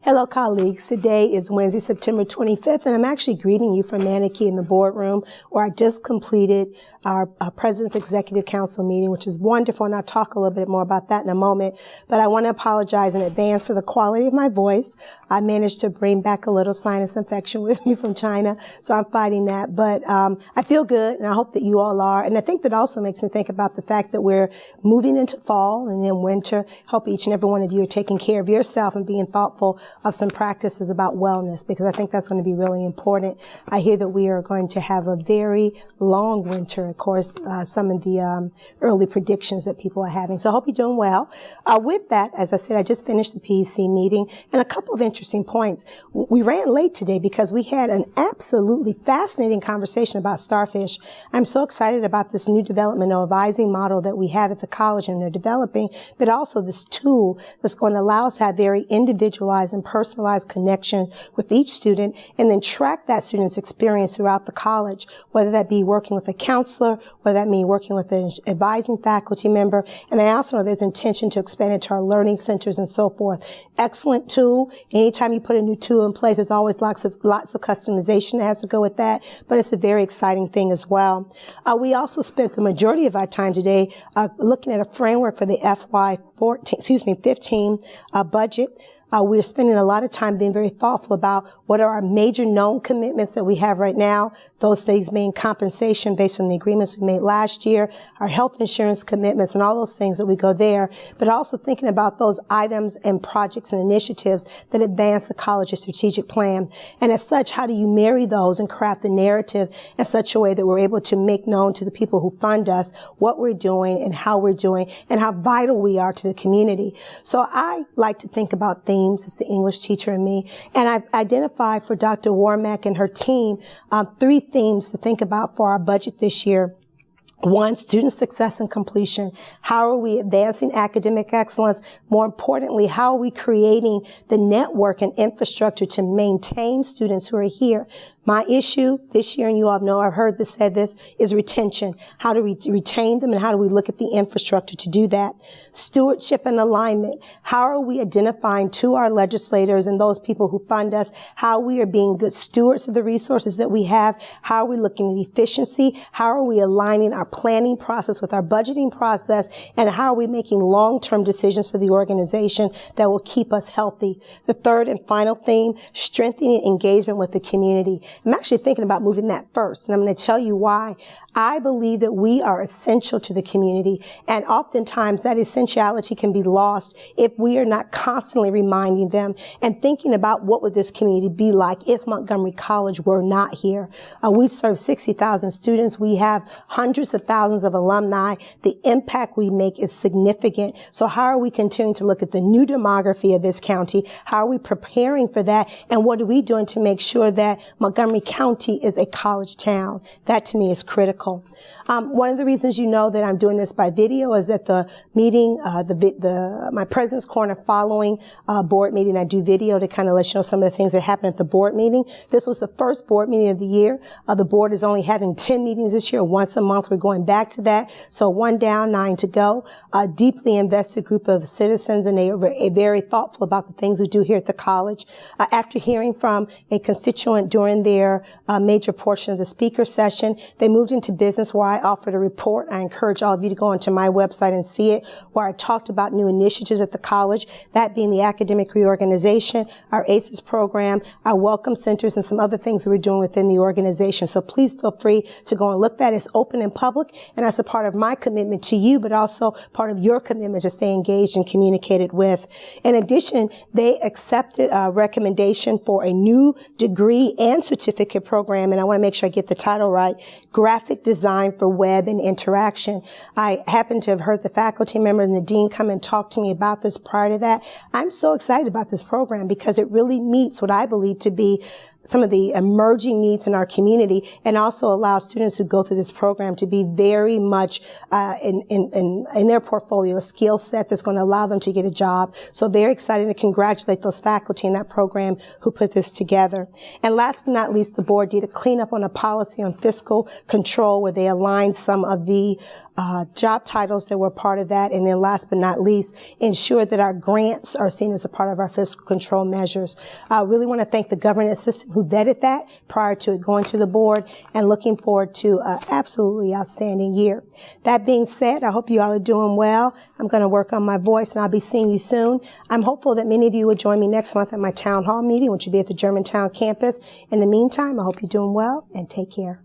Hello, colleagues. Today is Wednesday, September 25th, and I'm actually greeting you from Manakee in the boardroom, where I just completed our President's Executive Council meeting, which is wonderful, and I'll talk a little bit more about that in a moment. But I want to apologize in advance for the quality of my voice. I managed to bring back a little sinus infection with me from China, so I'm fighting that. But I feel good, and I hope that you all are. And I think that also makes me think about the fact that we're moving into fall and then winter. Hope each and every one of you are taking care of yourself and being thoughtful of some practices about wellness, because I think that's going to be really important. I hear that we are going to have a very long winter, of course, some of the early predictions that people are having. So I hope you're doing well. With that, as I said, I just finished the PEC meeting, and a couple of interesting points. We ran late today because we had an absolutely fascinating conversation about starfish. I'm so excited about this new developmental advising model that we have at the college and they're developing, but also this tool that's going to allow us to have very individualized and personalized connection with each student, and then track that student's experience throughout the college, whether that be working with a counselor, whether that mean working with an advising faculty member. And I also know there's intention to expand it to our learning centers and so forth. Excellent tool. Anytime you put a new tool in place, there's always lots of customization that has to go with that, but it's a very exciting thing as well. We also spent the majority of our time today looking at a framework for the FY15 budget. We're spending a lot of time being very thoughtful about what are our major known commitments that we have right now, those things being compensation based on the agreements we made last year, our health insurance commitments, and all those things that we go there, but also thinking about those items and projects and initiatives that advance the college's strategic plan. And as such, how do you marry those and craft the narrative in such a way that we're able to make known to the people who fund us what we're doing and how we're doing and how vital we are to the community. So I like to think about themes. It's the English teacher in me. And I've identified for Dr. Warmack and her team 3 themes to think about for our budget this year. 1, student success and completion. How are we advancing academic excellence? More importantly, how are we creating the network and infrastructure to maintain students who are here? My issue this year, and you all know I've heard this said this, is retention. How do we retain them, and how do we look at the infrastructure to do that? Stewardship and alignment. How are we identifying to our legislators and those people who fund us how we are being good stewards of the resources that we have? How are we looking at efficiency? How are we aligning our planning process with our budgeting process? And how are we making long-term decisions for the organization that will keep us healthy? The third and final theme, strengthening engagement with the community. I'm actually thinking about moving that first, and I'm going to tell you why. I believe that we are essential to the community, and oftentimes that essentiality can be lost if we are not constantly reminding them and thinking about what would this community be like if Montgomery College were not here. We serve 60,000 students. We have hundreds of thousands of alumni. The impact we make is significant. So how are we continuing to look at the new demography of this county? How are we preparing for that? And what are we doing to make sure that Montgomery County is a college town? That to me is critical. One of the reasons you know that I'm doing this by video is that the meeting, my President's Corner following board meeting, I do video to kind of let you know some of the things that happened at the board meeting. This was the first board meeting of the year. The board is only having 10 meetings this year, once a month. We're going back to that. So 1 down, 9 to go. A deeply invested group of citizens, and they are very thoughtful about the things we do here at the college. After hearing from a constituent during their major portion of the speaker session, they moved into business, where I offered a report. I encourage all of you to go onto my website and see it, where I talked about new initiatives at the college, that being the academic reorganization, our ACES program, our welcome centers, and some other things that we're doing within the organization. So please feel free to go and look that. It's open and public, and that's a part of my commitment to you, but also part of your commitment to stay engaged and communicated with. In addition, they accepted a recommendation for a new degree and certificate program, and I want to make sure I get the title right, Graphic Design for Web and Interaction. I happen to have heard the faculty member and the dean come and talk to me about this prior to that. I'm so excited about this program because it really meets what I believe to be some of the emerging needs in our community, and also allow students who go through this program to be very much in their portfolio a skill set that's going to allow them to get a job. So very excited to congratulate those faculty in that program who put this together. And last but not least, the board did a cleanup on a policy on fiscal control where they aligned some of the job titles that were part of that. And then last but not least, ensure that our grants are seen as a part of our fiscal control measures. I really want to thank the governance system who vetted that prior to it going to the board, and looking forward to an absolutely outstanding year. That being said, I hope you all are doing well. I'm going to work on my voice, and I'll be seeing you soon. I'm hopeful that many of you will join me next month at my town hall meeting, which will be at the Germantown campus. In the meantime, I hope you're doing well, and take care.